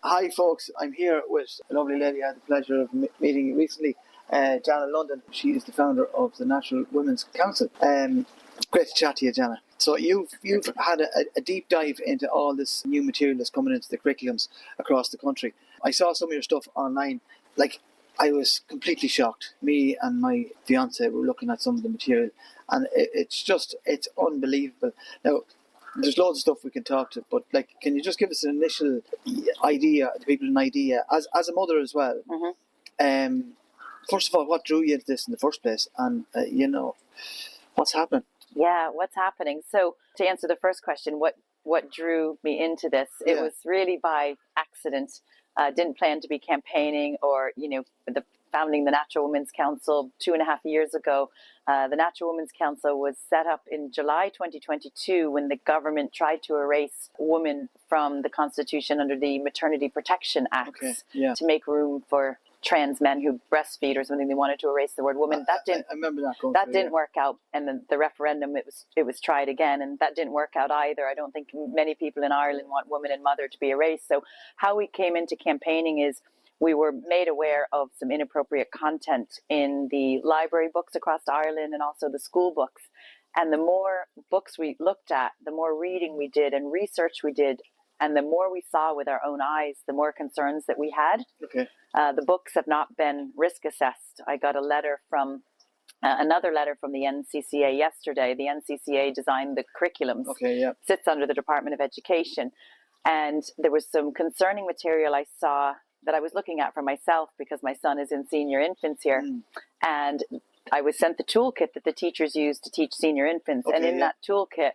Hi folks, I'm here with a lovely lady I had the pleasure of meeting recently, Jana Lunden. She is the founder of the Natural Women's Council. Great to chat to you, Jana. So you've had a deep dive into all this new material that's coming into the curriculums across the country. I saw some of your stuff online. I was completely shocked. Me and my fiance were looking at some of the material, and it's unbelievable. Now, there's loads of stuff we can talk to, but can you just give us an initial idea, to people an idea, as a mother as well? Mm-hmm. First of all, what drew you into this in the first place, and what's happening? Yeah, what's happening? So to answer the first question, what drew me into this? Yeah. It was really by accident. Didn't plan to be campaigning or founding the Natural Women's Council 2.5 years ago. The Natural Women's Council was set up in July 2022 when the government tried to erase women from the Constitution under the Maternity Protection Act to make room for trans men who breastfeed or something. They wanted to erase the word woman. I remember that didn't work out. And then the referendum, it was tried again, and that didn't work out either. I don't think many people in Ireland want woman and mother to be erased. So how we came into campaigning is we were made aware of some inappropriate content in the library books across Ireland and also the school books. And the more books we looked at, the more reading we did and research we did, and the more we saw with our own eyes, the more concerns that we had. Okay. The books have not been risk assessed. I got another letter from the NCCA yesterday. The NCCA designed the curriculums. Sits under the Department of Education. And there was some concerning material I saw that I was looking at for myself because my son is in senior infants here. And I was sent the toolkit that the teachers use to teach senior infants. And in that toolkit,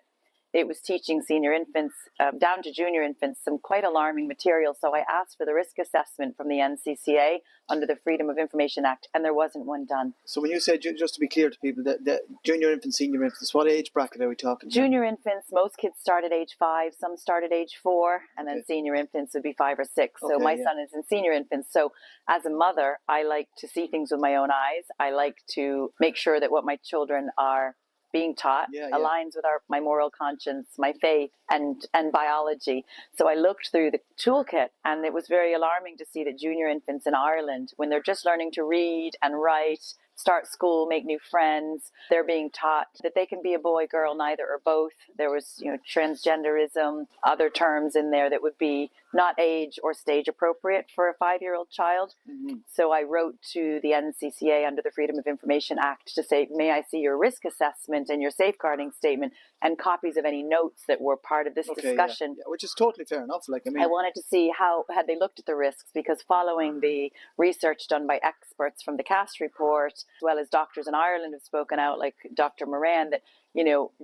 it was teaching senior infants down to junior infants some quite alarming material. So I asked for the risk assessment from the NCCA under the Freedom of Information Act, and there wasn't one done. So when you said, just to be clear to people, that junior infants, senior infants, what age bracket are we talking about? Junior infants, most kids start at age 5, some start at age 4, and then senior infants would be 5 or 6. So my son is in senior infants. So as a mother, I like to see things with my own eyes. I like to make sure that what my children are being taught aligns with my moral conscience, my faith, and biology. So I looked through the toolkit, and it was very alarming to see that junior infants in Ireland, when they're just learning to read and write, start school, make new friends, they're being taught that they can be a boy, girl, neither or both. There was, transgenderism, other terms in there that would be not age or stage appropriate for a 5-year-old child. Mm-hmm. So I wrote to the NCCA under the Freedom of Information Act to say, may I see your risk assessment and your safeguarding statement and copies of any notes that were part of this discussion. Yeah, which is totally fair enough. I wanted to see how had they looked at the risks, because following the research done by experts from the CAST report, as well as doctors in Ireland have spoken out, like Dr. Moran, that,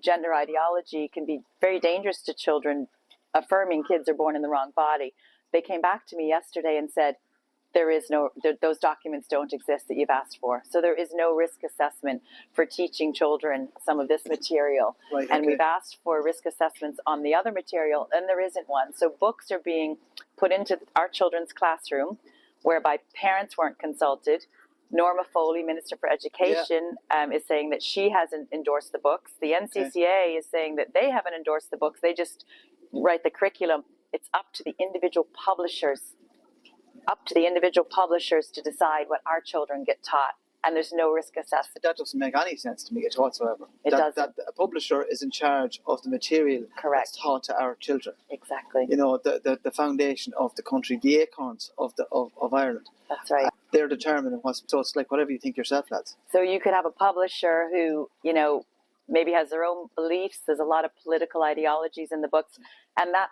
gender ideology can be very dangerous to children, affirming kids are born in the wrong body. They came back to me yesterday and said, those documents don't exist that you've asked for. So there is no risk assessment for teaching children some of this material. Right, and we've asked for risk assessments on the other material, and there isn't one. So books are being put into our children's classroom, whereby parents weren't consulted. Norma Foley, Minister for Education, is saying that she hasn't endorsed the books. The NCCA is saying that they haven't endorsed the books. They just write the curriculum. It's up to the individual publishers to decide what our children get taught. And there's no risk assessment. That doesn't make any sense to me whatsoever. That a publisher is in charge of the material that's taught to our children. Exactly. The foundation of the country, the acorns of Ireland. That's right. They're determining so it's like whatever you think yourself, lads. So you could have a publisher who, maybe has their own beliefs. There's a lot of political ideologies in the books, and that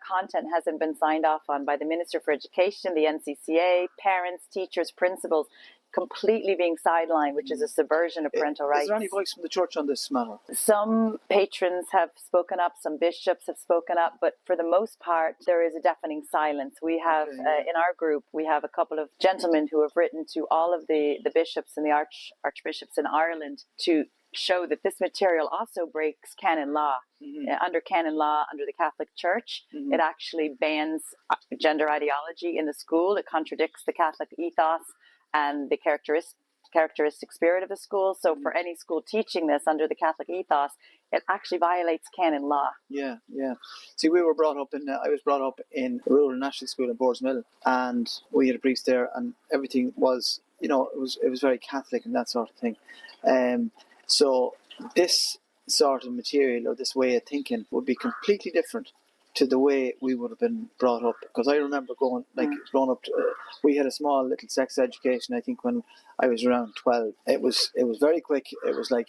content hasn't been signed off on by the Minister for Education, the NCCA, parents, teachers, principals, completely being sidelined, which is a subversion of parental rights. Is there any voice from the church on this matter? Some patrons have spoken up, some bishops have spoken up, but for the most part, there is a deafening silence. We have, in our group, we have a couple of gentlemen who have written to all of the bishops and the archbishops in Ireland to show that this material also breaks canon law. Mm-hmm. Under canon law, under the Catholic Church, it actually bans gender ideology in the school. It contradicts the Catholic ethos and the characteristic spirit of the school. So for any school teaching this under the Catholic ethos, it actually violates canon law. Yeah, yeah. See, I was brought up in a rural national school in Borsmill, and we had a priest there, and everything was, it was very Catholic and that sort of thing. So this sort of material or this way of thinking would be completely different to the way we would have been brought up. Because I remember growing up, we had a small little sex education, I think, when I was around 12. It was very quick. It was like,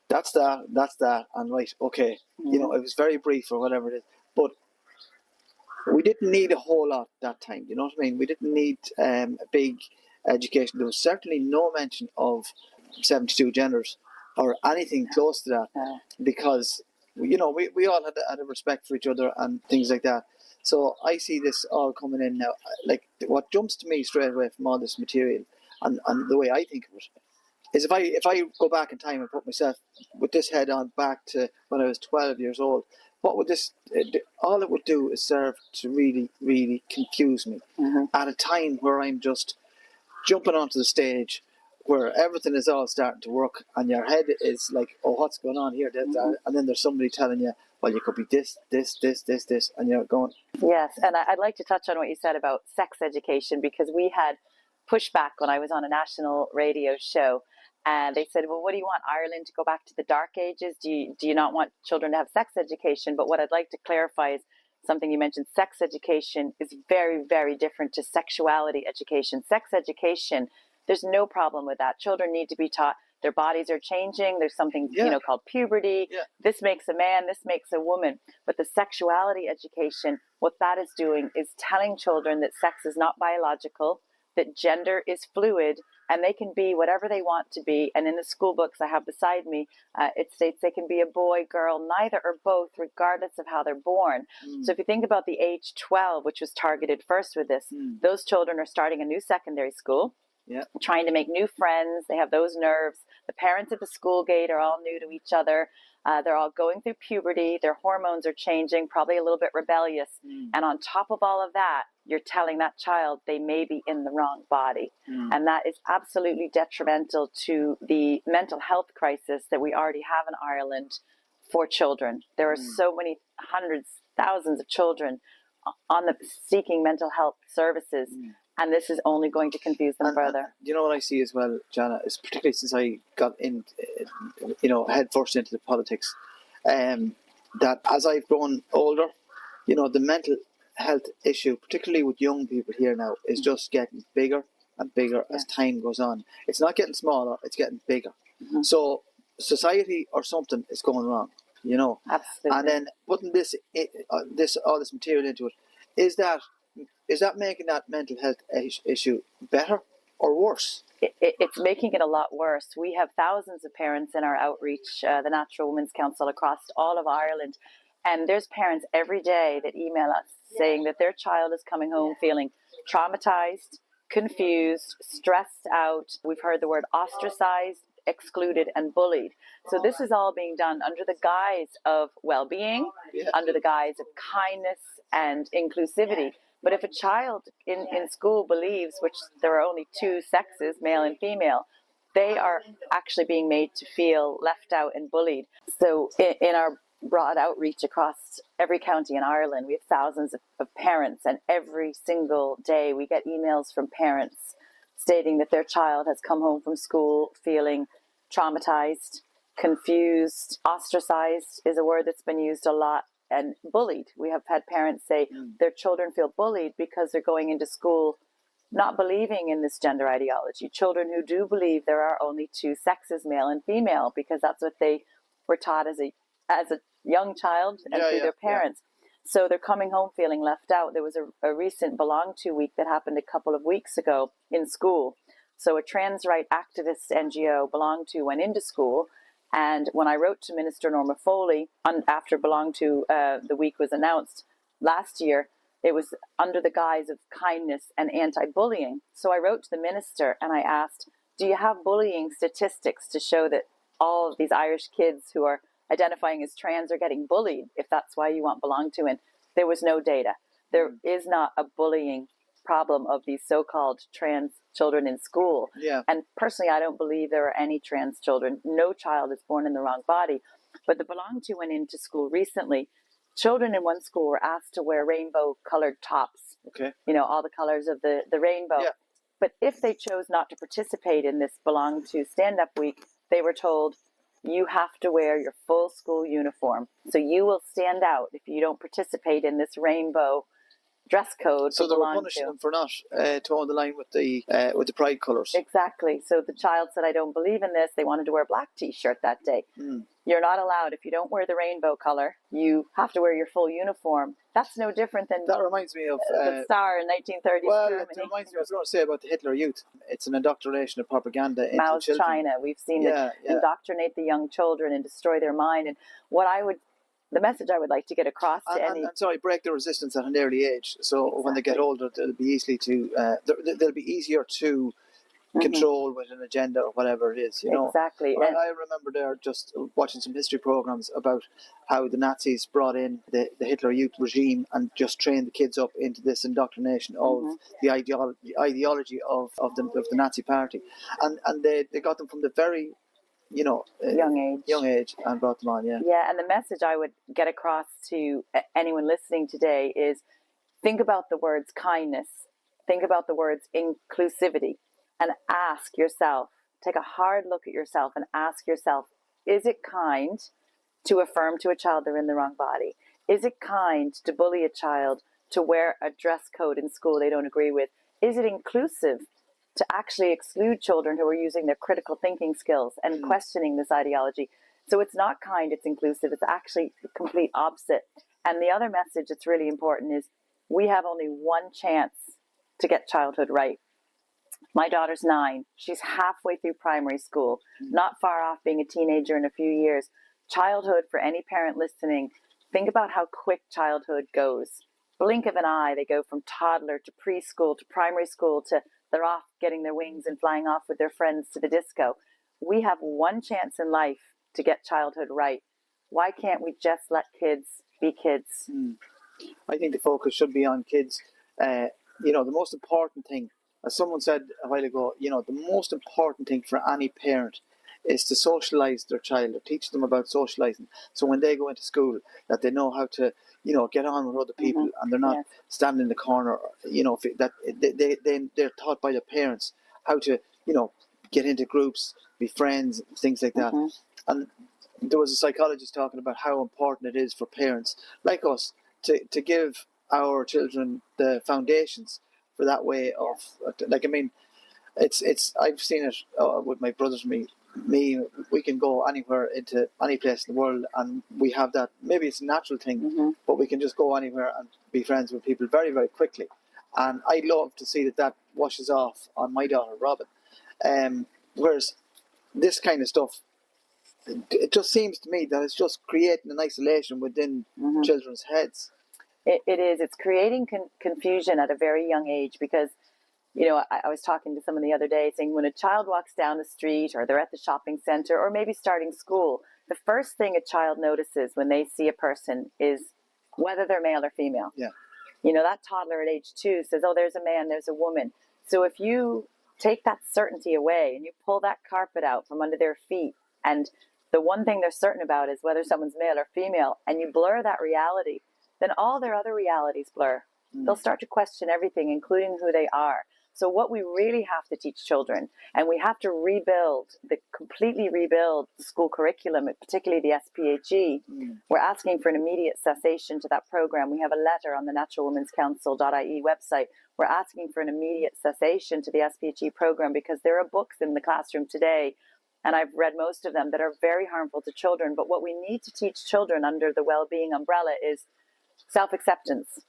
that's that, and right, okay. It was very brief or whatever it is. But we didn't need a whole lot that time, you know what I mean? We didn't need a big education. There was certainly no mention of 72 genders or anything close to that, because we all had a respect for each other and things like that. So I see this all coming in now. Like, what jumps to me straight away from all this material and the way I think of it is, if I go back in time and put myself with this head on back to when I was 12 years old, what would this do? All it would do is serve to really, really confuse me at a time where I'm just jumping onto the stage, where everything is all starting to work, and your head is like, oh, what's going on here? And then there's somebody telling you, well, you could be this, and you're going. Yes, and I'd like to touch on what you said about sex education, because we had pushback when I was on a national radio show, and they said, well, what do you want, Ireland to go back to the dark ages? Do you not want children to have sex education? But what I'd like to clarify is something you mentioned. Sex education is very, very different to sexuality education. Sex education, there's no problem with that. Children need to be taught their bodies are changing. There's something called puberty. Yeah. This makes a man, this makes a woman. But the sexuality education, what that is doing is telling children that sex is not biological, that gender is fluid, and they can be whatever they want to be. And in the school books I have beside me, it states they can be a boy, girl, neither or both, regardless of how they're born. So if you think about the age 12, which was targeted first with this, those children are starting a new secondary school, trying to make new friends. They have those nerves. The parents at the school gate are all new to each other. They're all going through puberty. Their hormones are changing, probably a little bit rebellious. And on top of all of that, you're telling that child they may be in the wrong body. And that is absolutely detrimental to the mental health crisis that we already have in Ireland for children. There are so many hundreds, thousands of children on the seeking mental health services. And this is only going to confuse them further. You know what I see as well, Jana, is particularly since I got in, head first into the politics, that as I've grown older, the mental health issue, particularly with young people here now, is just getting bigger and bigger as time goes on. It's not getting smaller, it's getting bigger. So society or something is going wrong, Absolutely. And then putting all this material into it, is that making that mental health issue better or worse? It's making it a lot worse. We have thousands of parents in our outreach, the Natural Women's Council, across all of Ireland. And there's parents every day that email us saying that their child is coming home feeling traumatized, confused, stressed out. We've heard the word ostracized, excluded, and bullied. So this is all being done under the guise of well-being, under the guise of kindness and inclusivity. But if a child in school believes, which there are only two sexes, male and female, they are actually being made to feel left out and bullied. So in our broad outreach across every county in Ireland, we have thousands of parents, and every single day we get emails from parents stating that their child has come home from school feeling traumatized, confused, ostracized is a word that's been used a lot, and bullied. We have had parents say their children feel bullied because they're going into school not believing in this gender ideology. Children who do believe there are only two sexes, male and female, because that's what they were taught as a young child and through their parents. So they're coming home feeling left out. There was a recent Belong To week that happened a couple of weeks ago in school. So a trans right activist NGO, Belong To, went into school. And when I wrote to Minister Norma Foley, after Belong To, the week was announced last year, it was under the guise of kindness and anti-bullying. So I wrote to the minister and I asked, do you have bullying statistics to show that all of these Irish kids who are identifying as trans are getting bullied, if that's why you want Belong To? And there was no data. There is not a bullying problem of these so-called trans children in school. Yeah. And personally, I don't believe there are any trans children. No child is born in the wrong body. But the Belong To went into school recently. Children in one school were asked to wear rainbow-colored tops. Okay. All the colors of the rainbow. Yeah. But if they chose not to participate in this Belong To stand-up week, they were told, you have to wear your full school uniform. So you will stand out if you don't participate in this rainbow dress code. So they were punishing them for not toeing the line with the pride colours. Exactly. So the child said, I don't believe in this. They wanted to wear a black T-shirt that day. You're not allowed. If you don't wear the rainbow color, you have to wear your full uniform. That's no different than that reminds me of the Star in 1930s Germany. It reminds me, I was going to say about the Hitler Youth. It's an indoctrination of propaganda into Mao's children. China. We've seen it indoctrinate the young children and destroy their mind. And the message I would like to get across to any... break the resistance at an early age. So when they get older, they'll be easier to control with an agenda or whatever it is, Exactly. I remember there just watching some history programs about how the Nazis brought in the Hitler Youth regime and just trained the kids up into this indoctrination of the ideology of the Nazi party, and they got them from the very young age and brought them on. And the message I would get across to anyone listening today is, think about the words kindness, think about the words inclusivity, and ask yourself, take a hard look at yourself and ask yourself, is it kind to affirm to a child they're in the wrong body? Is it kind to bully a child to wear a dress code in school they don't agree with? Is it inclusive to actually exclude children who are using their critical thinking skills and questioning this ideology? So it's not kind, it's inclusive. It's actually the complete opposite. And the other message that's really important is, we have only one chance to get childhood right. My daughter's 9. She's halfway through primary school, not far off being a teenager in a few years. Childhood, for any parent listening, think about how quick childhood goes. Blink of an eye, they go from toddler to preschool to primary school to they're off getting their wings and flying off with their friends to the disco. We have one chance in life to get childhood right. Why can't we just let kids be kids? I think the focus should be on kids. The most important thing, as someone said a while ago, the most important thing for any parent is to socialise their child, or teach them about socialising. So when they go into school, that they know how to, get on with other people, and they're not standing in the corner. That they're taught by their parents how to, get into groups, be friends, things like that. And there was a psychologist talking about how important it is for parents like us to give our children the foundations for that way of, it's I've seen it with my brothers and me. We can go anywhere into any place in the world, and we have that. Maybe it's a natural thing, but we can just go anywhere and be friends with people very, very quickly. And I'd love to see that washes off on my daughter Robin. Whereas this kind of stuff, it just seems to me that it's just creating an isolation within children's heads. It is. It's creating confusion at a very young age, because, I was talking to someone the other day saying, when a child walks down the street, or they're at the shopping center, or maybe starting school, the first thing a child notices when they see a person is whether they're male or female. Yeah. That toddler at age 2 says, oh, there's a man, there's a woman. So if you take that certainty away and you pull that carpet out from under their feet, and the one thing they're certain about is whether someone's male or female, and you blur that reality, then all their other realities blur. They'll start to question everything, including who they are. So what we really have to teach children, and we have to completely rebuild the school curriculum, particularly the SPHE. We're asking for an immediate cessation to that program. We have a letter on the naturalwomen'scouncil.ie website. We're asking for an immediate cessation to the SPHE program, because there are books in the classroom today, and I've read most of them, that are very harmful to children. But what we need to teach children under the well-being umbrella is self-acceptance.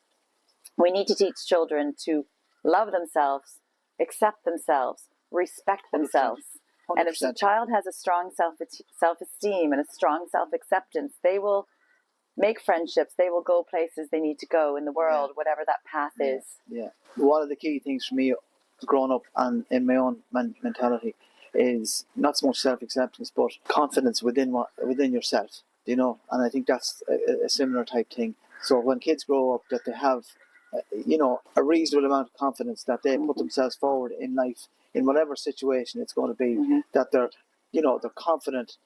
We need to teach children to love themselves, accept themselves, respect themselves. 100%. And if the child has a strong self-esteem and a strong self-acceptance, they will make friendships, they will go places they need to go in the world, whatever that path is. Yeah. One of the key things for me growing up and in my own mentality is not so much self-acceptance, but confidence within yourself, and I think that's a similar type thing. So when kids grow up, that they have a reasonable amount of confidence that they put themselves forward in life, in whatever situation it's going to be, that they're confident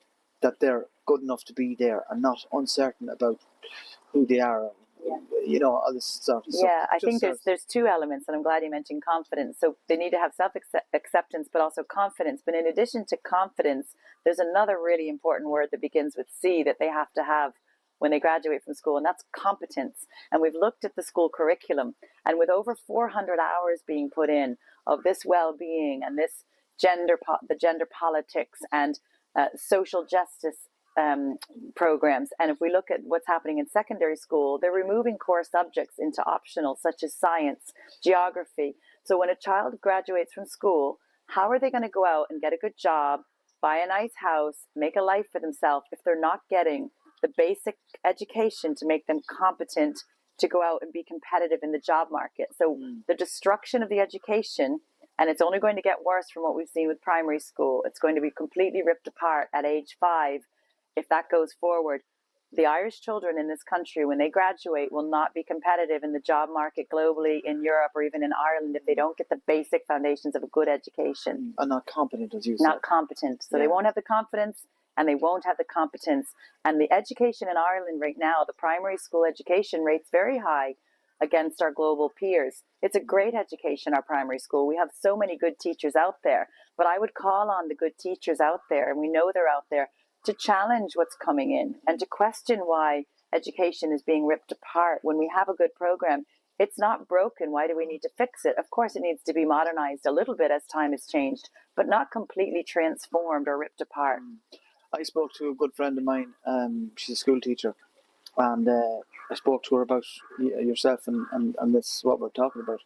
that they're good enough to be there and not uncertain about who they are. All this sort of stuff. Yeah, I think there's two elements, and I'm glad you mentioned confidence. So they need to have self-acceptance, but also confidence. But in addition to confidence, there's another really important word that begins with C that they have to have when they graduate from school, and that's competence. And we've looked at the school curriculum, and with over 400 hours being put in of this well-being and this the gender politics and social justice programs. And if we look at what's happening in secondary school, they're removing core subjects into optional, such as science, geography. So when a child graduates from school, how are they going to go out and get a good job, buy a nice house, make a life for themselves if they're not getting the basic education to make them competent to go out and be competitive in the job market? So the destruction of the education, and it's only going to get worse from what we've seen with primary school. It's going to be completely ripped apart at age 5. If that goes forward, the Irish children in this country, when they graduate, will not be competitive in the job market globally, in Europe, or even in Ireland if they don't get the basic foundations of a good education. And not competent, as you said. Not competent. So they won't have the confidence and they won't have the competence. And the education in Ireland right now, the primary school education rate's very high against our global peers. It's a great education, our primary school. We have so many good teachers out there. But I would call on the good teachers out there, and we know they're out there, to challenge what's coming in and to question why education is being ripped apart. When we have a good program, it's not broken. Why do we need to fix it? Of course, it needs to be modernized a little bit as time has changed, but not completely transformed or ripped apart. I spoke to a good friend of mine. She's a school teacher, and I spoke to her about yourself and this, what we're talking about.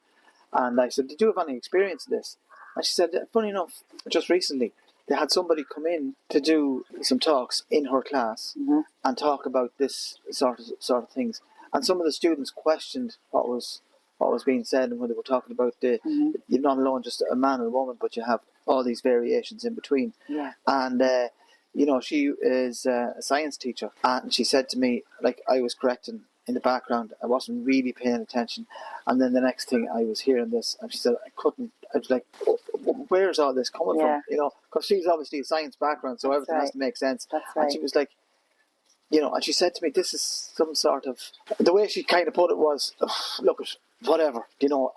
And I said, did you have any experience of this? And she said, funny enough, just recently, they had somebody come in to do some talks in her class and talk about this sort of things. And some of the students questioned what was being said, and when they were talking about you're not alone just a man and a woman, but you have all these variations in between. Yeah. And she is a science teacher, and she said to me, like, I was correcting in the background, I wasn't really paying attention, and then the next thing I was hearing this, and she said I was like, where's all this coming from? Because she's obviously a science background, so everything has to make sense. That's right. And she was like, and she said to me, this is some sort of, the way she kind of put it was, look, whatever,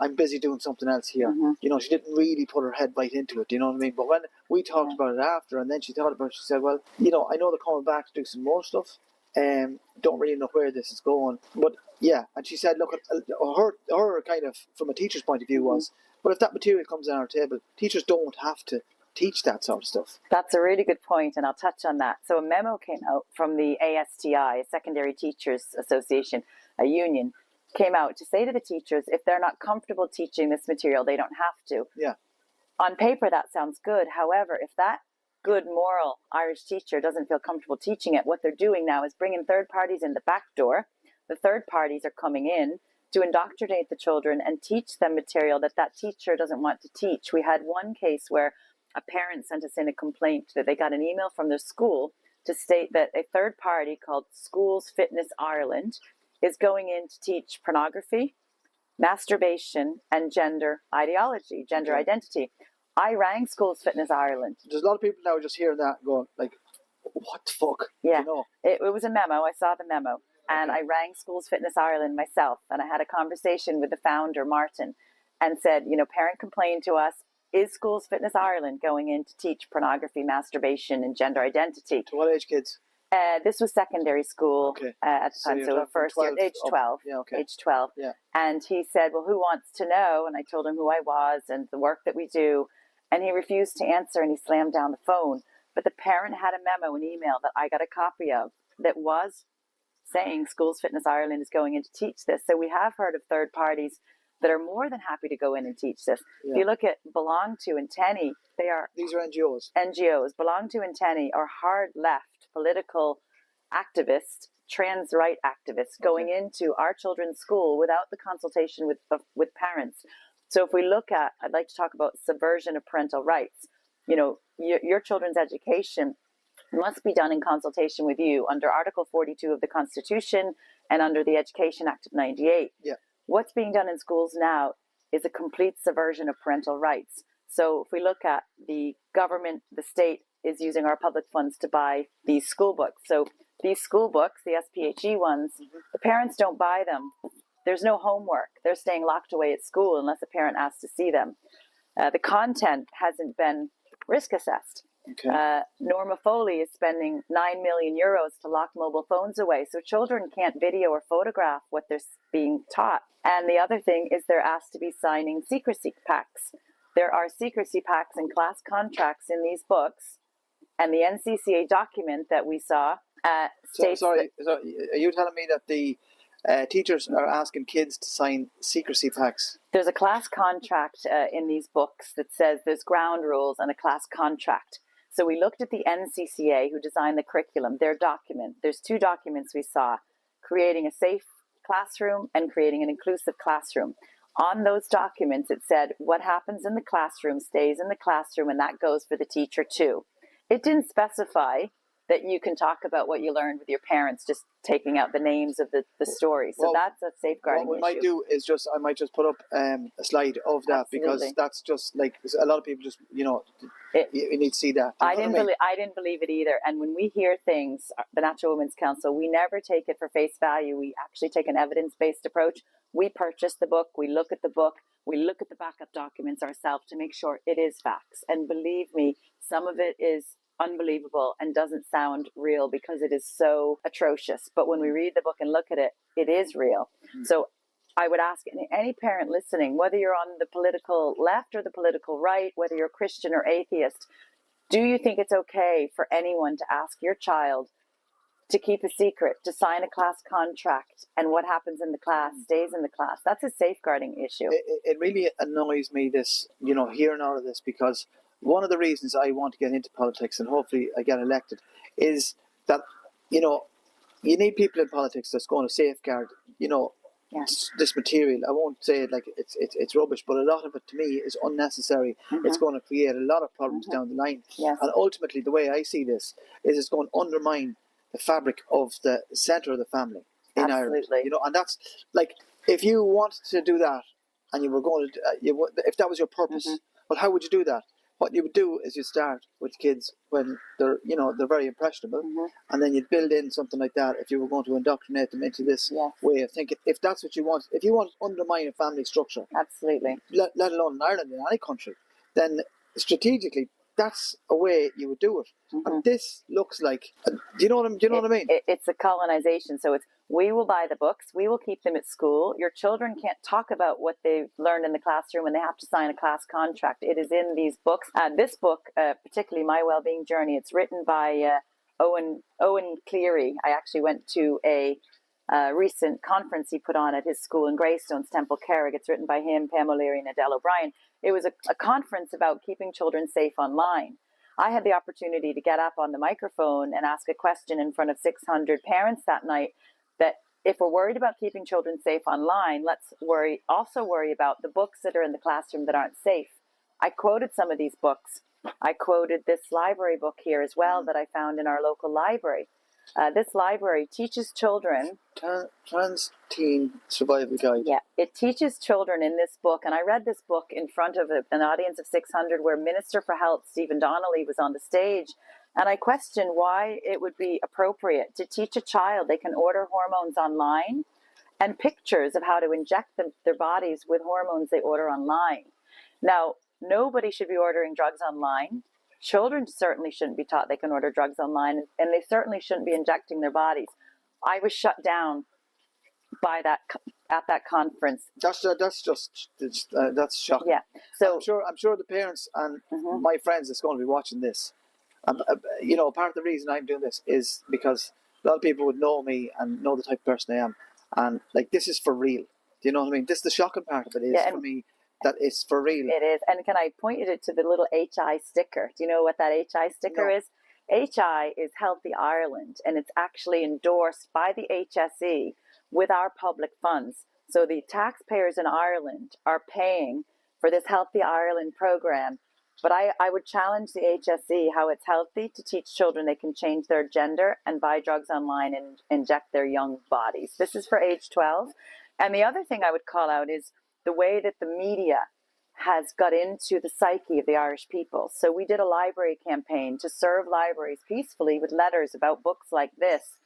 I'm busy doing something else here. She didn't really put her head right into it, you know what I mean? But when we talked about it after, and then she thought about it, she said, well, I know they're coming back to do some more stuff. Don't really know where this is going. But yeah, and she said, look, her kind of, from a teacher's point of view was, well, if that material comes on our table, teachers don't have to teach that sort of stuff. That's a really good point, and I'll touch on that. So a memo came out from the ASTI, Secondary Teachers Association, a union, came out to say to the teachers, if they're not comfortable teaching this material, they don't have to. Yeah. On paper, that sounds good. However, if that good, moral Irish teacher doesn't feel comfortable teaching it, what they're doing now is bringing third parties in the back door. The third parties are coming in to indoctrinate the children and teach them material that teacher doesn't want to teach. We had one case where a parent sent us in a complaint that they got an email from their school to state that a third party called Schools Fitness Ireland is going in to teach pornography, masturbation, and gender ideology, gender identity. I rang Schools Fitness Ireland. There's a lot of people now just hearing that going, like, what the fuck? Yeah, it was a memo. I saw the memo. And I rang Schools Fitness Ireland myself, and I had a conversation with the founder, Martin, and said, parent complained to us, is Schools Fitness Ireland going in to teach pornography, masturbation, and gender identity? To what age kids? This was secondary school at the time, so first year, age 12. Yeah, okay. Age 12. Yeah. And he said, well, who wants to know? And I told him who I was and the work that we do. And he refused to answer, and he slammed down the phone. But the parent had a memo, an email that I got a copy of that was saying Schools Fitness Ireland is going in to teach this. So we have heard of third parties that are more than happy to go in and teach this. Yeah. If you look at Belong To and Tenny, these are NGOs. NGOs. Belong To and Tenny are hard left political activists, trans right activists going into our children's school without the consultation with parents. So if we look at, I'd like to talk about subversion of parental rights. Your children's education must be done in consultation with you under Article 42 of the Constitution and under the Education Act of 98. Yeah. what's being done in schools now is a complete subversion of parental rights. So if we look at the government, the state is using our public funds to buy these school books. So these school books, the SPHE ones, the parents don't buy them. There's no homework. They're staying locked away at school unless a parent asks to see them. The content hasn't been risk assessed. Okay. Norma Foley is spending €9 million to lock mobile phones away, so children can't video or photograph what they're being taught. And the other thing is they're asked to be signing secrecy pacts. There are secrecy pacts and class contracts in these books, and the NCCA document that we saw states... So are you telling me that the teachers are asking kids to sign secrecy pacts? There's a class contract in these books that says there's ground rules and a class contract. So we looked at the NCCA, who designed the curriculum, their document. There's two documents we saw: creating a safe classroom and creating an inclusive classroom. On those documents, it said what happens in the classroom stays in the classroom, and that goes for the teacher too. It didn't specify that you can talk about what you learned with your parents, just taking out the names of the stories. So that's a safeguarding issue. What we might do is I might just put up a slide of that. Absolutely. Because that's just like a lot of people just, you need to see that. I didn't believe it either. And when we hear things, the Natural Women's Council, we never take it for face value. We actually take an evidence-based approach. We purchase the book, we look at the book, we look at the backup documents ourselves to make sure it is facts. And believe me, some of it is unbelievable and doesn't sound real because it is so atrocious. But when we read the book and look at it, it is real. So I would ask any parent listening, whether you're on the political left or the political right, whether you're Christian or atheist, do you think it's okay for anyone to ask your child to keep a secret, to sign a class contract, and what happens in the class stays in the class? That's a safeguarding issue. It really annoys me, this, hearing all of this, because one of the reasons I want to get into politics, and hopefully I get elected, is that, you need people in politics that's going to safeguard, this material. I won't say it like it's rubbish, but a lot of it to me is unnecessary. Mm-hmm. It's going to create a lot of problems down the line. Yes. And ultimately, the way I see this is it's going to undermine the fabric of the centre of the family in Ireland. And that's like, if you wanted to do that and you were going to, if that was your purpose, well, how would you do that? What you would do is you start with kids when they're very impressionable, and then you'd build in something like that if you were going to indoctrinate them into this way of thinking. If that's what you want, if you want to undermine a family structure, absolutely, let alone in Ireland, in any country, then strategically, that's a way you would do it. And this looks like, do you know what I mean? It's a colonization. So we will buy the books, we will keep them at school. Your children can't talk about what they've learned in the classroom, and they have to sign a class contract. It is in these books. This book, particularly My Wellbeing Journey, it's written by Owen Cleary. I actually went to a recent conference he put on at his school in Greystones, Temple Carrick. It's written by him, Pam O'Leary, and Adele O'Brien. It was a conference about keeping children safe online. I had the opportunity to get up on the microphone and ask a question in front of 600 parents that night, that if we're worried about keeping children safe online, let's also worry about the books that are in the classroom that aren't safe. I quoted some of these books. I quoted this library book here as well that I found in our local library. This library teaches children... Trans Teen Survival Guide. Yeah, it teaches children in this book, and I read this book in front of an audience of 600 where Minister for Health, Stephen Donnelly, was on the stage, and I questioned why it would be appropriate to teach a child they can order hormones online and pictures of how to inject their bodies with hormones they order online. Now, nobody should be ordering drugs online. Children certainly shouldn't be taught they can order drugs online, and they certainly shouldn't be injecting their bodies. I was shut down by that at that conference. That's shocking. Yeah. So I'm sure the parents and my friends that's going to be watching this, part of the reason I'm doing this is because a lot of people would know me and know the type of person I am, and like, this is for real. Do you know what I mean? This, the shocking part of it is for me, that it's for real. It is. And can I point you to the little HI sticker? Do you know what that HI sticker is? HI is Healthy Ireland, and it's actually endorsed by the HSE with our public funds. So the taxpayers in Ireland are paying for this Healthy Ireland program. But I would challenge the HSE how it's healthy to teach children they can change their gender and buy drugs online and inject their young bodies. This is for age 12. And the other thing I would call out is the way that the media has got into the psyche of the Irish people. So we did a library campaign to serve libraries peacefully with letters about books like this.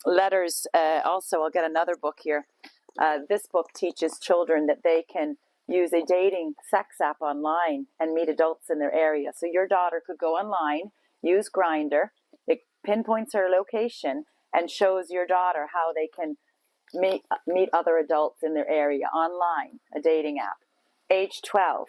Letters, also, I'll get another book here. This book teaches children that they can use a dating sex app online and meet adults in their area. So your daughter could go online, use Grindr, it pinpoints her location and shows your daughter how they can meet other adults in their area online, a dating app. Age 12.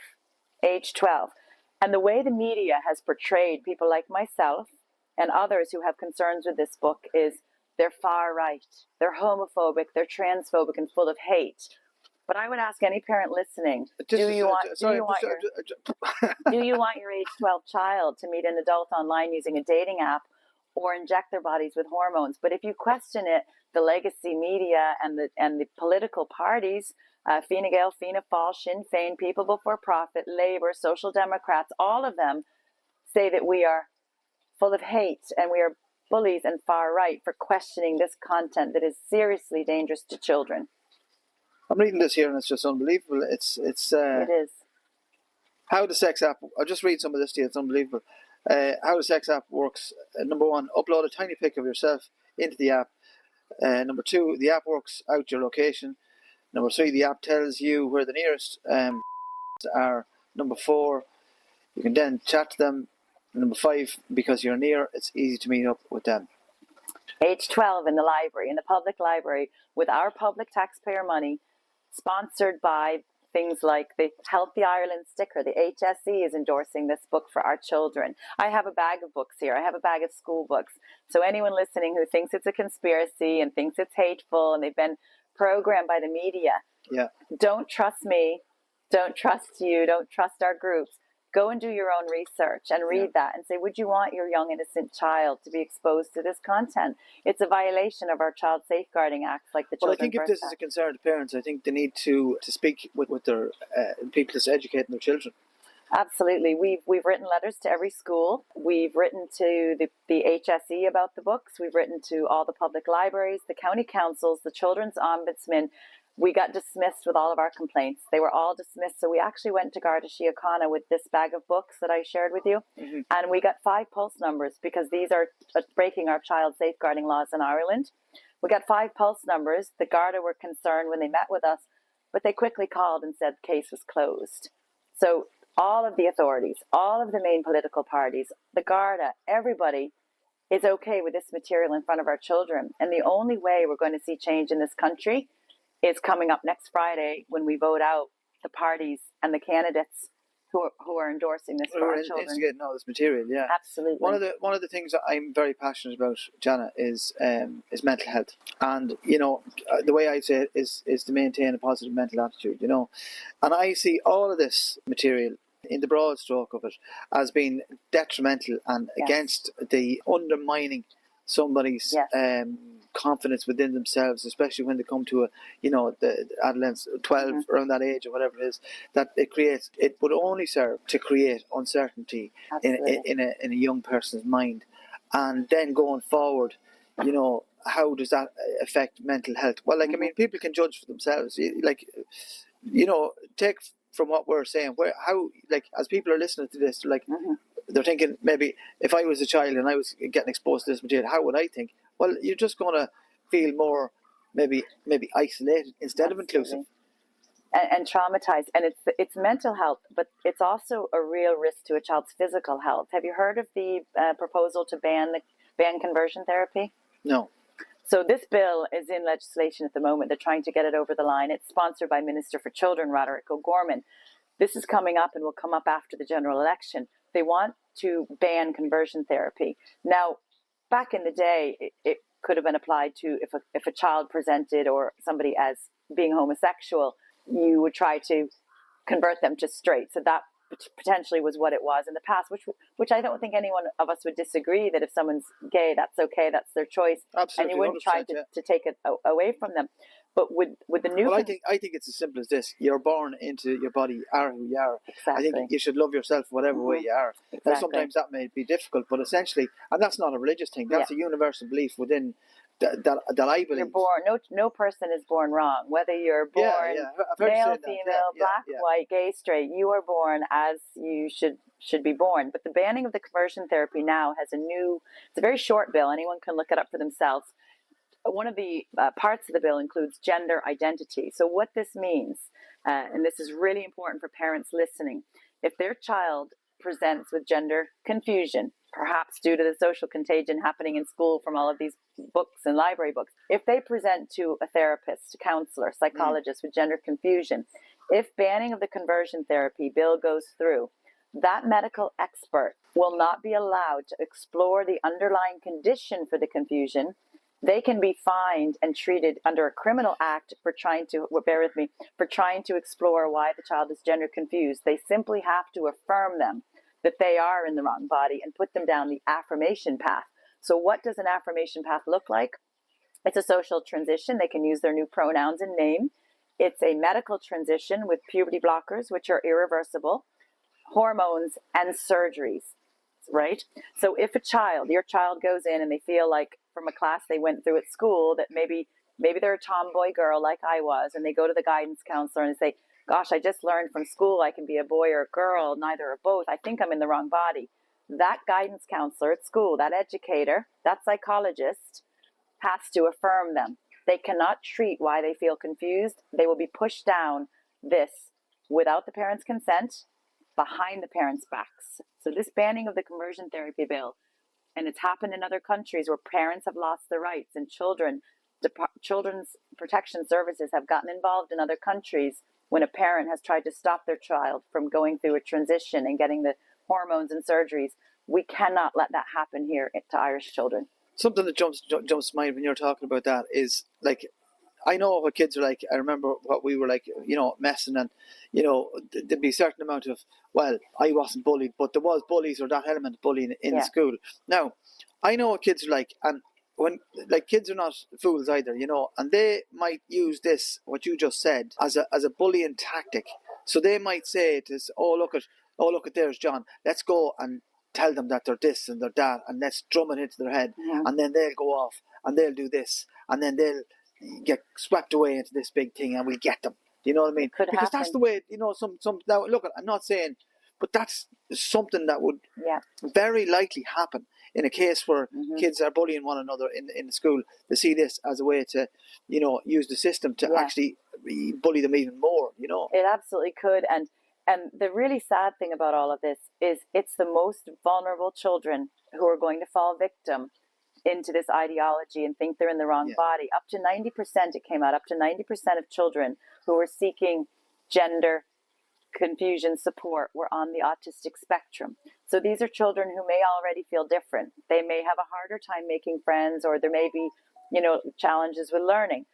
And the way the media has portrayed people like myself and others who have concerns with this book is they're far right, they're homophobic, they're transphobic and full of hate. But I would ask any parent listening, do you want your age 12 child to meet an adult online using a dating app or inject their bodies with hormones? But if you question it, the legacy media and the political parties, Fine Gael, Fianna Fáil, Sinn Féin, People Before Profit, Labour, Social Democrats, all of them say that we are full of hate and we are bullies and far right for questioning this content that is seriously dangerous to children. I'm reading this here and it's just unbelievable. It is. How the sex app, I'll just read some of this to you, it's unbelievable. How the sex app works. Number 1, upload a tiny pic of yourself into the app. Number 2, the app works out your location. Number 3, the app tells you where the nearest are. Number 4, you can then chat to them. Number 5, because you're near, it's easy to meet up with them. Age 12 in the library, in the public library, with our public taxpayer money, sponsored by things like the Healthy Ireland sticker. The HSE is endorsing this book for our children. I have a bag of books here. I have a bag of school books. So anyone listening who thinks it's a conspiracy and thinks it's hateful and they've been programmed by the media, don't trust me, don't trust you, don't trust our groups. Go and do your own research and read that and say, would you want your young innocent child to be exposed to this content? It's a violation of our Child Safeguarding Acts, like the Children's Well, I think if this is a concern to parents, I think they need to speak with their people that's educating their children. Absolutely. We've written letters to every school. We've written to the HSE about the books. We've written to all the public libraries, the county councils, the children's ombudsman. We got dismissed with all of our complaints. They were all dismissed. So we actually went to Garda Síochána with this bag of books that I shared with you. Mm-hmm. And we got 5 pulse numbers because these are breaking our child safeguarding laws in Ireland. We got 5 pulse numbers. The Garda were concerned when they met with us, but they quickly called and said the case was closed. So all of the authorities, all of the main political parties, the Garda, everybody is okay with this material in front of our children. And the only way we're going to see change in this country is coming up next Friday when we vote out the parties and the candidates who are endorsing this for our children. Instigating all this material, yeah. Absolutely. One of the things that I'm very passionate about, Jana, is mental health. And, the way I say it is to maintain a positive mental attitude, And I see all of this material in the broad stroke of it as being detrimental and against the undermining somebody's confidence within themselves, especially when they come to the adolescence, 12 around that age or whatever it is, that it would only serve to create uncertainty in a young person's mind. And then going forward, how does that affect mental health? Well, people can judge for themselves. Take from what we're saying, as people are listening to this, they're thinking, maybe if I was a child and I was getting exposed to this material, how would I think? Well, you're just going to feel more maybe isolated instead of inclusive. And traumatized. And it's mental health, but it's also a real risk to a child's physical health. Have you heard of the proposal to ban conversion therapy? No. So this bill is in legislation at the moment. They're trying to get it over the line. It's sponsored by Minister for Children, Roderick O'Gorman. This is coming up and will come up after the general election. They want to ban conversion therapy. Now, back in the day, it could have been applied to if a child presented or somebody as being homosexual, you would try to convert them to straight. So that potentially was what it was in the past, which I don't think anyone of us would disagree that if someone's gay, that's okay, that's their choice. Absolutely, and you wouldn't try to take it away from them. But with the new... Well, I think it's as simple as this. You're born into your body, are who you are. Exactly. I think you should love yourself whatever way you are. Exactly. Now, sometimes that may be difficult, but essentially, and that's not a religious thing, that's a universal belief within that I believe. You're born. No person is born wrong. Whether you're born I've heard you male, say that. female, black, white, gay, straight, you are born as you should be born. But the banning of the conversion therapy now has it's a very short bill. Anyone can look it up for themselves. One of the parts of the bill includes gender identity. So what this means, and this is really important for parents listening, if their child presents with gender confusion, perhaps due to the social contagion happening in school from all of these books and library books, if they present to a therapist, counselor, psychologist with gender confusion, if banning of the conversion therapy bill goes through, that medical expert will not be allowed to explore the underlying condition for the confusion. They can be fined and treated under a criminal act for trying to explore why the child is gender confused. They simply have to affirm them that they are in the wrong body and put them down the affirmation path. So what does an affirmation path look like? It's a social transition. They can use their new pronouns and name. It's a medical transition with puberty blockers, which are irreversible, hormones, and surgeries, right? So if your child goes in and they feel like from a class they went through at school that maybe they're a tomboy girl like I was, and they go to the guidance counselor and say, gosh, I just learned from school I can be a boy or a girl, neither or both. I think I'm in the wrong body. That guidance counselor at school, that educator, that psychologist has to affirm them. They cannot treat why they feel confused. They will be pushed down this without the parents' consent, behind the parents' backs. So this banning of the conversion therapy bill, and it's happened in other countries where parents have lost their rights, and children's protection services have gotten involved in other countries when a parent has tried to stop their child from going through a transition and getting the hormones and surgeries. We cannot let that happen here to Irish children. Something that jumps to mind when you're talking about that is, like, I know what kids are like. I remember what we were like, messing, and, there'd be a certain amount of, well, I wasn't bullied, but there was bullies or that element of bullying in school. Now, I know what kids are like, and when, like, kids are not fools either, and they might use this, what you just said, as a bullying tactic. So they might say to us, oh look at there's John, let's go and tell them that they're this and they're that, and let's drum it into their head, and then they'll go off and they'll do this, and then they'll get swept away into this big thing, and we'll get them. You know what I mean? Because happen. That's the way. Some. Now look, I'm not saying, but that's something that would very likely happen in a case where kids are bullying one another in the school. They see this as a way to, use the system to actually bully them even more. It absolutely could, and the really sad thing about all of this is it's the most vulnerable children who are going to fall victim into this ideology and think they're in the wrong body. Up to 90%, it came out, up to 90% of children who were seeking gender confusion support were on the autistic spectrum. So these are children who may already feel different. They may have a harder time making friends, or there may be, challenges with learning.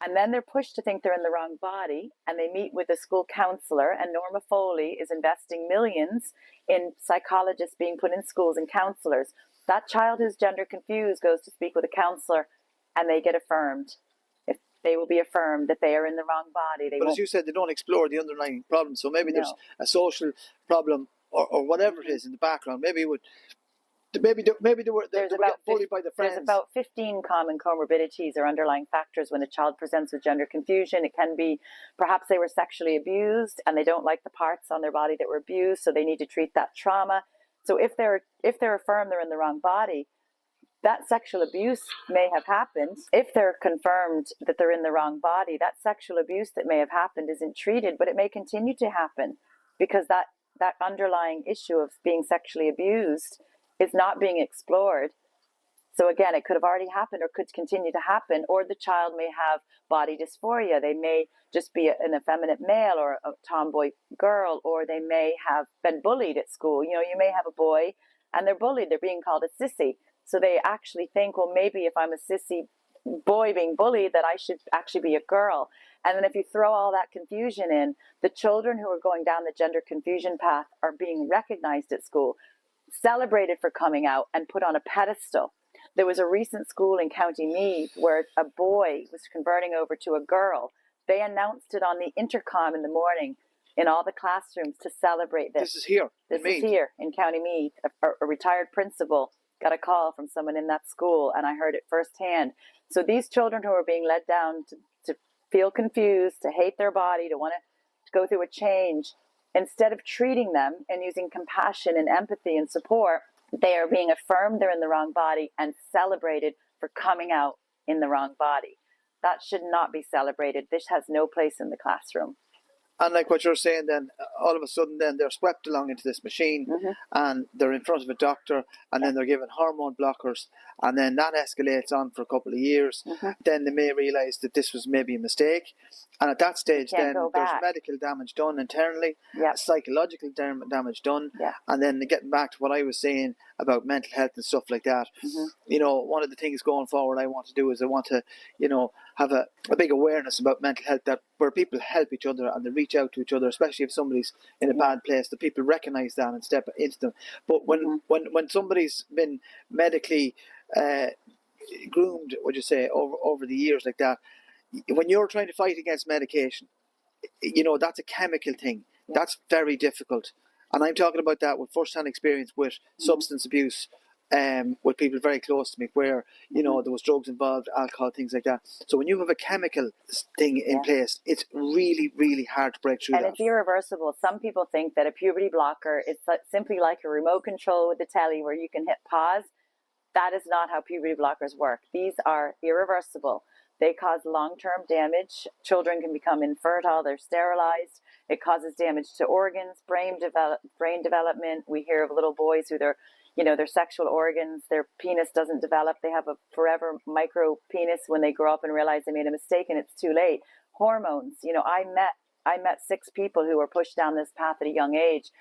And then they're pushed to think they're in the wrong body, and they meet with a school counselor, and Norma Foley is investing millions in psychologists being put in schools and counselors. That child who's gender confused goes to speak with a counselor, and they get affirmed. If they will be affirmed that they are in the wrong body. But as you said, they don't explore the underlying problem. So maybe there's a social problem or whatever it is in the background. Maybe they were bullied by the friends. There's about 15 common comorbidities or underlying factors when a child presents with gender confusion. It can be perhaps they were sexually abused and they don't like the parts on their body that were abused, so they need to treat that trauma. So if they're affirmed they're in the wrong body, that sexual abuse may have happened. If they're confirmed that they're in the wrong body, that sexual abuse that may have happened isn't treated, but it may continue to happen because that underlying issue of being sexually abused is not being explored. So again, it could have already happened or could continue to happen, or the child may have body dysphoria. They may just be an effeminate male or a tomboy girl, or they may have been bullied at school. You may have a boy and they're bullied. They're being called a sissy. So they actually think, well, maybe if I'm a sissy boy being bullied, that I should actually be a girl. And then if you throw all that confusion in, the children who are going down the gender confusion path are being recognized at school, celebrated for coming out, and put on a pedestal. There was a recent school in County Meath where a boy was converting over to a girl. They announced it on the intercom in the morning in all the classrooms to celebrate this. This is here. This is here in County Meath. A retired principal got a call from someone in that school, and I heard it firsthand. So these children who are being led down to feel confused, to hate their body, to want to go through a change, instead of treating them and using compassion and empathy and support, they are being affirmed they're in the wrong body and celebrated for coming out in the wrong body. That should not be celebrated. This has no place in the classroom. And like what you're saying, then all of a sudden then they're swept along into this machine, and they're in front of a doctor, and then they're given hormone blockers, and then that escalates on for a couple of years. Then they may realise that this was maybe a mistake, and at that stage then there's medical damage done internally, psychological damage done, and then getting back to what I was saying about mental health and stuff like that. You know, one of the things going forward I want to do is I want to, you know, have a big awareness about mental health, that where people help each other and they reach out to each other, especially if somebody's in a bad place, that people recognise that and step into them. But when somebody's been medically groomed, would you say, over the years like that, when you're trying to fight against medication, you know, that's a chemical thing. That's very difficult. And I'm talking about that with first-hand experience with substance abuse, with people very close to me, where, you know, there was drugs involved, alcohol, things like that. So when you have a chemical thing in place, it's really, really hard to break through and it's irreversible. Some people think that a puberty blocker is simply like a remote control with the telly where you can hit pause. That is not how puberty blockers work. These are irreversible. They cause long-term damage. Children can become infertile. They're sterilized. It causes damage to organs, brain development. We hear of little boys who their sexual organs, their penis doesn't develop. They have a forever micro penis when they grow up and realize they made a mistake and it's too late. Hormones. You know, I met 6 people who were pushed down this path at a young age.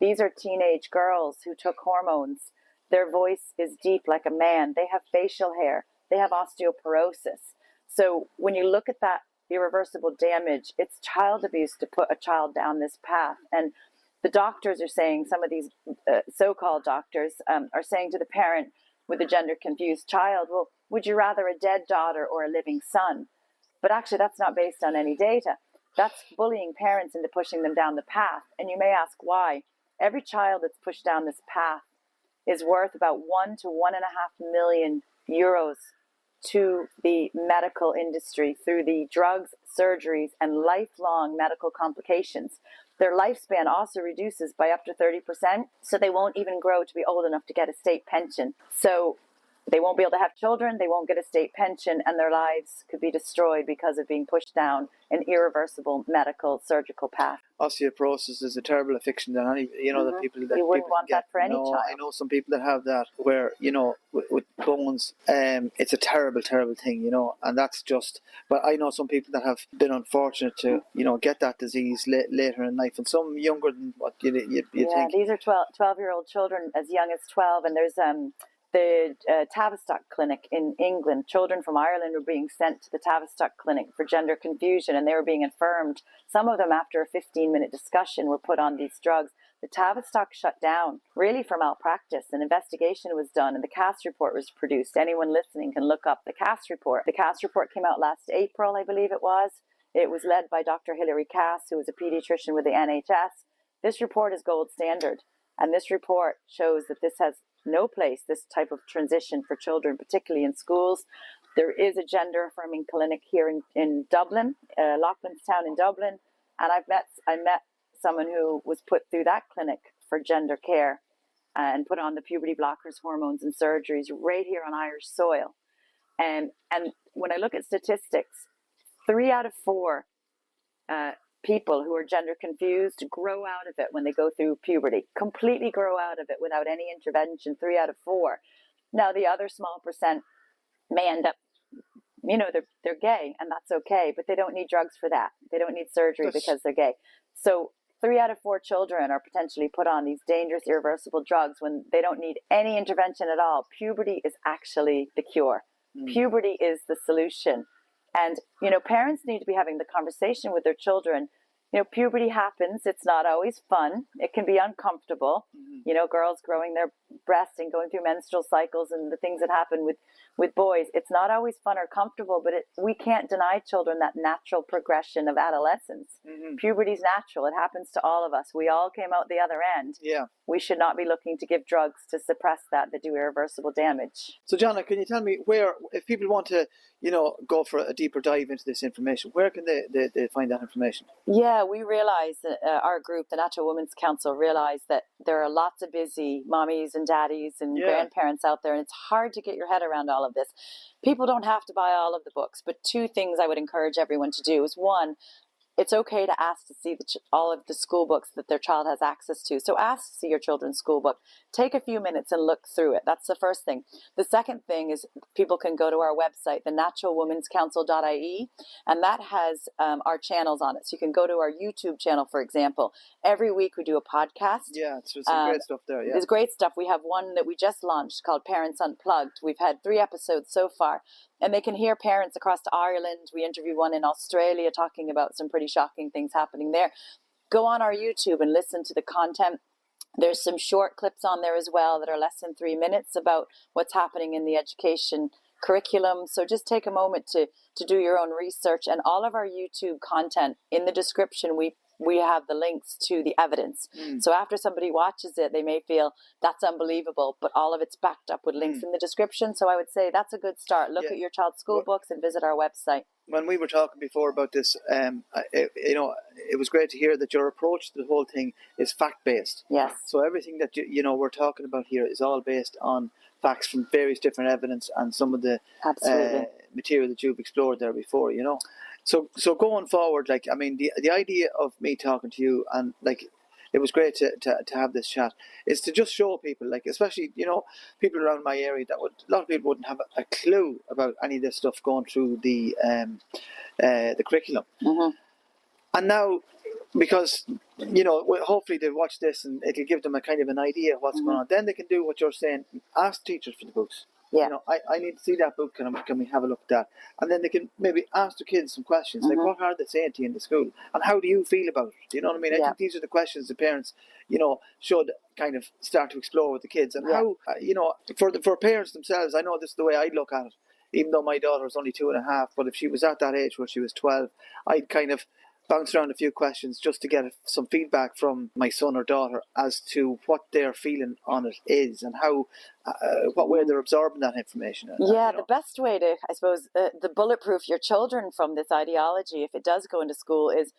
These are teenage girls who took hormones. Their voice is deep like a man. They have facial hair. They have osteoporosis. So when you look at that irreversible damage, it's child abuse to put a child down this path. And the doctors are saying, some of these so-called doctors are saying to the parent with a gender-confused child, well, would you rather a dead daughter or a living son? But actually, that's not based on any data. That's bullying parents into pushing them down the path. And you may ask why. Every child that's pushed down this path is worth about 1 to 1.5 million euros to the medical industry through the drugs, surgeries, and lifelong medical complications. Their lifespan also reduces by up to 30%, so they won't even grow to be old enough to get a state pension. So they won't be able to have children, they won't get a state pension, and their lives could be destroyed because of being pushed down an irreversible medical surgical path. Osteoporosis is a terrible affliction that any, you know, that people that you wouldn't want that for any child. I know some people that have that, where, you know, with bones, it's a terrible, terrible thing, you know, and that's just. But I know some people that have been unfortunate to, you know, get that disease later in life, and some younger than what you think. Yeah, these are 12-year-old children as young as 12, and there's the Tavistock Clinic in England. Children from Ireland were being sent to the Tavistock Clinic for gender confusion, and they were being affirmed. Some of them, after a 15-minute discussion, were put on these drugs. The Tavistock shut down, really for malpractice. An investigation was done, and the CAS report was produced. Anyone listening can look up the CAS report. The CAS report came out last April, I believe it was. It was led by Dr. Hilary Cass, who was a pediatrician with the NHS. This report is gold standard, and this report shows that this has no place, this type of transition for children, particularly in schools. There is a gender-affirming clinic here in Dublin, Loughlinstown in Dublin, and I met someone who was put through that clinic for gender care and put on the puberty blockers, hormones, and surgeries right here on Irish soil. And when I look at statistics, 3 out of 4 people who are gender confused grow out of it when they go through puberty, completely grow out of it without any intervention, 3 out of 4. Now, the other small percent may end up, you know, they're gay, and that's okay, but they don't need drugs for that. They don't need surgery because they're gay. So 3 out of 4 children are potentially put on these dangerous, irreversible drugs when they don't need any intervention at all. Puberty is actually the cure. Puberty is the solution. And, you know, parents need to be having the conversation with their children. puberty happens. It's not always fun. It can be uncomfortable. Girls growing their breasts and going through menstrual cycles and the things that happen with boys. It's not always fun or comfortable, but we can't deny children that natural progression of adolescence. Puberty's natural. It happens to all of us. We all came out the other end. Yeah. We should not be looking to give drugs to suppress that do irreversible damage. So, Jana, can you tell me where, if people want to, go for a deeper dive into this information, where can they find that information? Yeah, we realize that our group, the Natural Women's Council, realized that there are lots of busy mommies and daddies and grandparents out there, and it's hard to get your head around all of this. People don't have to buy all of the books, but two things I would encourage everyone to do is, one, it's okay to ask to see all of the school books that their child has access to. So ask to see your children's school book. Take a few minutes and look through it. That's the first thing. The second thing is people can go to our website, thenaturalwomanscouncil.ie, and that has our channels on it. So you can go to our YouTube channel, for example. Every week we do a podcast. Yeah, it's some great stuff there. Yeah. There's great stuff. We have one that we just launched called Parents Unplugged. We've had 3 episodes so far. And they can hear parents across Ireland. We interviewed one in Australia talking about some pretty shocking things happening there. Go on our YouTube and listen to the content. There's some short clips on there as well that are less than 3 minutes about what's happening in the education curriculum. So just take a moment to do your own research. And all of our YouTube content, in the description, we have the links to the evidence. So after somebody watches it, they may feel that's unbelievable, but all of it's backed up with links in the description. So I would say that's a good start. Look at your child's school books and visit our website. When we were talking before about this, it was great to hear that your approach to the whole thing is fact-based. Yes. So everything that we're talking about here is all based on facts from various different evidence and some of the material that you've explored there before. So going forward, the idea of me talking to you, and it was great to have this chat, is to just show people, especially people around my area, a lot of people wouldn't have a clue about any of this stuff going through the curriculum. And now, because hopefully they watch this and it'll give them a kind of an idea of what's going on. Then they can do what you're saying: ask teachers for the books. Yeah. I need to see that book. Can we have a look at that? And then they can maybe ask the kids some questions, like, what are they saying to you in the school? And how do you feel about it? Do you know what I mean? I think these are the questions the parents, should kind of start to explore with the kids. And how, for parents themselves, I know this is the way I look at it, even though my daughter is only 2.5, but if she was at that age where she was 12, I'd kind of bounce around a few questions just to get some feedback from my son or daughter as to what their feeling on it is and how, what way they're absorbing that information. The best way to, I suppose, the bulletproof your children from this ideology, if it does go into school, is,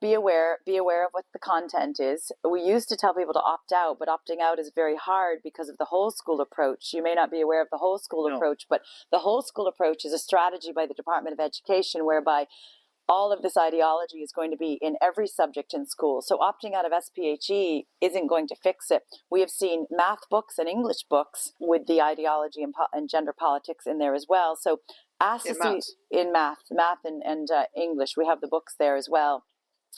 be aware of what the content is. We used to tell people to opt out, but opting out is very hard because of the whole school approach. You may not be aware of the whole school approach, but the whole school approach is a strategy by the Department of Education whereby all of this ideology is going to be in every subject in school. So opting out of SPHE isn't going to fix it. We have seen math books and English books with the ideology and gender politics in there as well. So ask to see in math and English. We have the books there as well.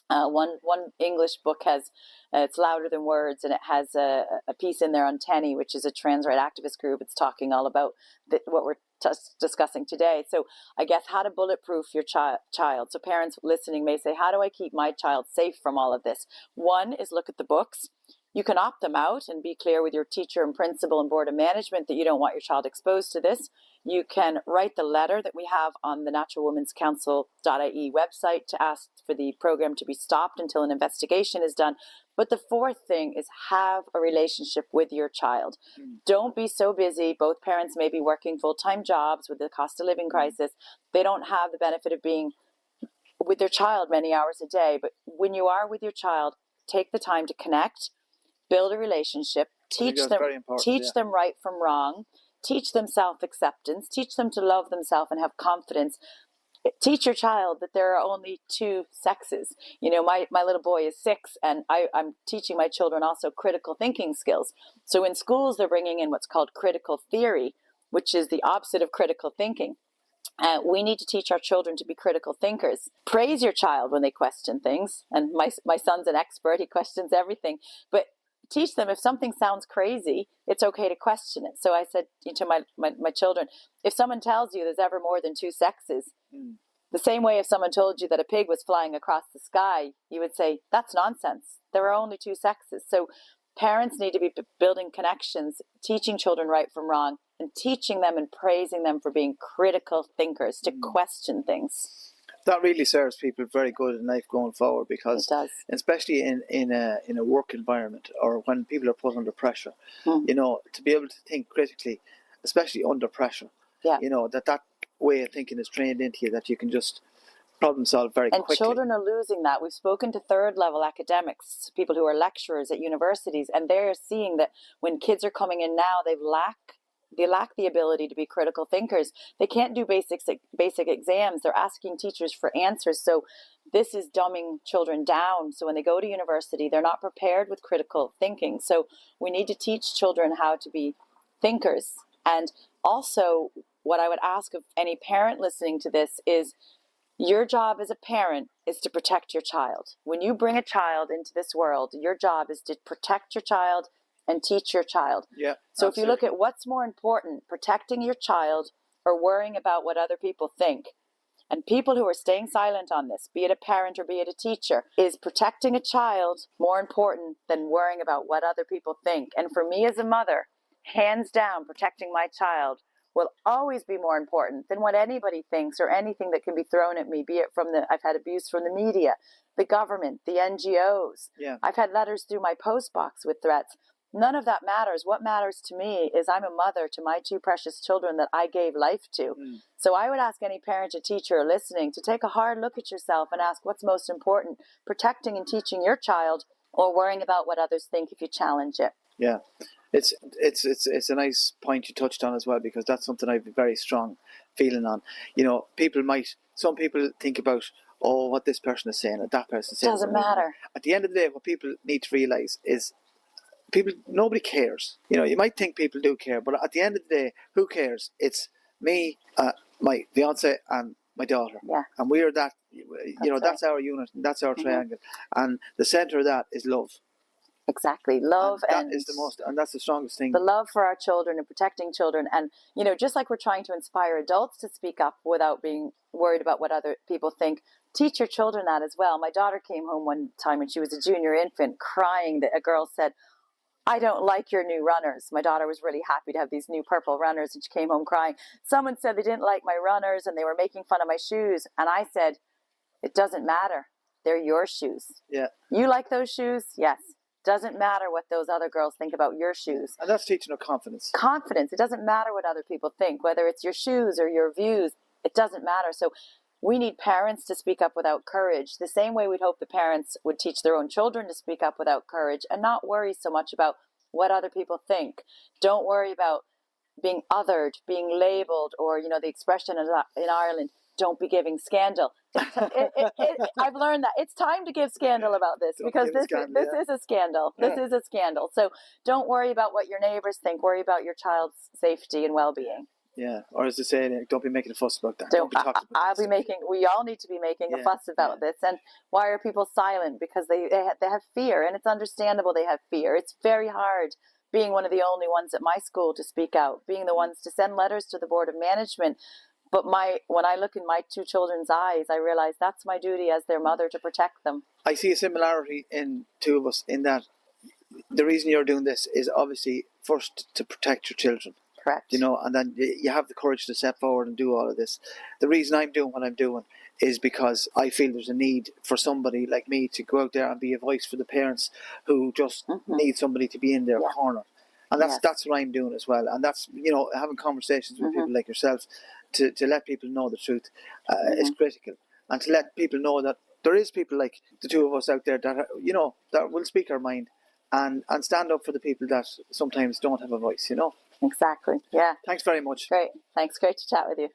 One English book has, it's Louder Than Words, and it has a piece in there on TENI, which is a trans right activist group. It's talking all about what we're discussing today. So I guess how to bulletproof your child. So parents listening may say, how do I keep my child safe from all of this? One is look at the books. You can opt them out and be clear with your teacher and principal and board of management that you don't want your child exposed to this. You can write the letter that we have on the naturalwomanscouncil.ie website to ask for the program to be stopped until an investigation is done. But the fourth thing is have a relationship with your child. Don't be so busy. Both parents may be working full-time jobs with the cost of living crisis. They don't have the benefit of being with their child many hours a day. But when you are with your child, take the time to connect, build a relationship, teach them right from wrong, teach them self-acceptance, teach them to love themselves and have confidence. Teach your child that there are only 2 sexes. My little boy is 6, and I'm teaching my children also critical thinking skills. So in schools, they're bringing in what's called critical theory, which is the opposite of critical thinking. We need to teach our children to be critical thinkers. Praise your child when they question things. And my son's an expert. He questions everything. But teach them if something sounds crazy, it's okay to question it. So I said to my children, if someone tells you there's ever more than 2 sexes, The same way if someone told you that a pig was flying across the sky, you would say, that's nonsense. There are only two sexes. So parents need to be building connections, teaching children right from wrong, and teaching them and praising them for being critical thinkers, to question things. That really serves people very good in life going forward, because it does. Especially in a work environment, or when people are put under pressure, you know, to be able to think critically, especially under pressure. Yeah. You know, that way of thinking is trained into you, that you can just problem solve very quickly. And children are losing that. We've spoken to third level academics, people who are lecturers at universities, and they're seeing that when kids are coming in now, they lack the ability to be critical thinkers. They can't do basic exams. They're asking teachers for answers. So this is dumbing children down. So when they go to university, they're not prepared with critical thinking. So we need to teach children how to be thinkers. And also, what I would ask of any parent listening to this is, your job as a parent is to protect your child. When you bring a child into this world, your job is to protect your child and teach your child. Yeah. So absolutely. if you look at what's more important, protecting your child or worrying about what other people think, and people who are staying silent on this, be it a parent or be it a teacher, is protecting a child more important than worrying about what other people think. And for me as a mother, hands down, protecting my child will always be more important than what anybody thinks or anything that can be thrown at me, be it from I've had abuse from the media, the government, the NGOs. Yeah. I've had letters through my post box with threats. None of that matters. What matters to me is I'm a mother to my two precious children that I gave life to. So I would ask any parent or teacher listening to take a hard look at yourself and ask what's most important, protecting and teaching your child or worrying about what others think if you challenge it. Yeah. It's a nice point you touched on as well, because that's something I've a very strong feeling on. You know, some people think about, oh, what this person is saying or that person is saying. Doesn't matter. At the end of the day, what people need to realise is nobody cares. You know, you might think people do care, but at the end of the day, who cares? It's me, my fiance, and my daughter. Yeah. And we are that, that's our unit, and that's our triangle. And the centre of that is love. Exactly. Love, and that is the most, and that's the strongest thing. The love for our children and protecting children. And, you know, just like we're trying to inspire adults to speak up without being worried about what other people think, teach your children that as well. My daughter came home one time when she was a junior infant crying that a girl said, I don't like your new runners. My daughter was really happy to have these new purple runners, and she came home crying. Someone said they didn't like my runners and they were making fun of my shoes. And I said, it doesn't matter. They're your shoes. Yeah. You like those shoes? Yes. Doesn't matter what those other girls think about your shoes. And that's teaching her confidence. Confidence. It doesn't matter what other people think, whether it's your shoes or your views. It doesn't matter. So we need parents to speak up without courage, the same way we'd hope the parents would teach their own children to speak up without courage and not worry so much about what other people think. Don't worry about being othered, being labeled, or, you know, the expression in Ireland, don't be giving scandal. I've learned that it's time to give scandal about this, because this is a scandal. This is a scandal. So don't worry about what your neighbors think. Worry about your child's safety and well-being. Yeah, or as they say, don't be making a fuss about that. Don't be talking about we all need to be making a fuss about this. And why are people silent? Because they have fear, and it's understandable they have fear. It's very hard being one of the only ones at my school to speak out, being the ones to send letters to the board of management. But when I look in my two children's eyes, I realize that's my duty as their mother, to protect them. I see a similarity in two of us, in that the reason you're doing this is obviously first to protect your children. Correct. You know, and then you have the courage to step forward and do all of this. The reason I'm doing what I'm doing is because I feel there's a need for somebody like me to go out there and be a voice for the parents who just need somebody to be in their corner. And that's what I'm doing as well. And that's, you know, having conversations with people like yourself to let people know the truth is critical. And to let people know that there is people like the two of us out there that, you know, that will speak our mind and stand up for the people that sometimes don't have a voice, you know. Exactly. Yeah. Thanks very much. Great. Thanks. Great to chat with you.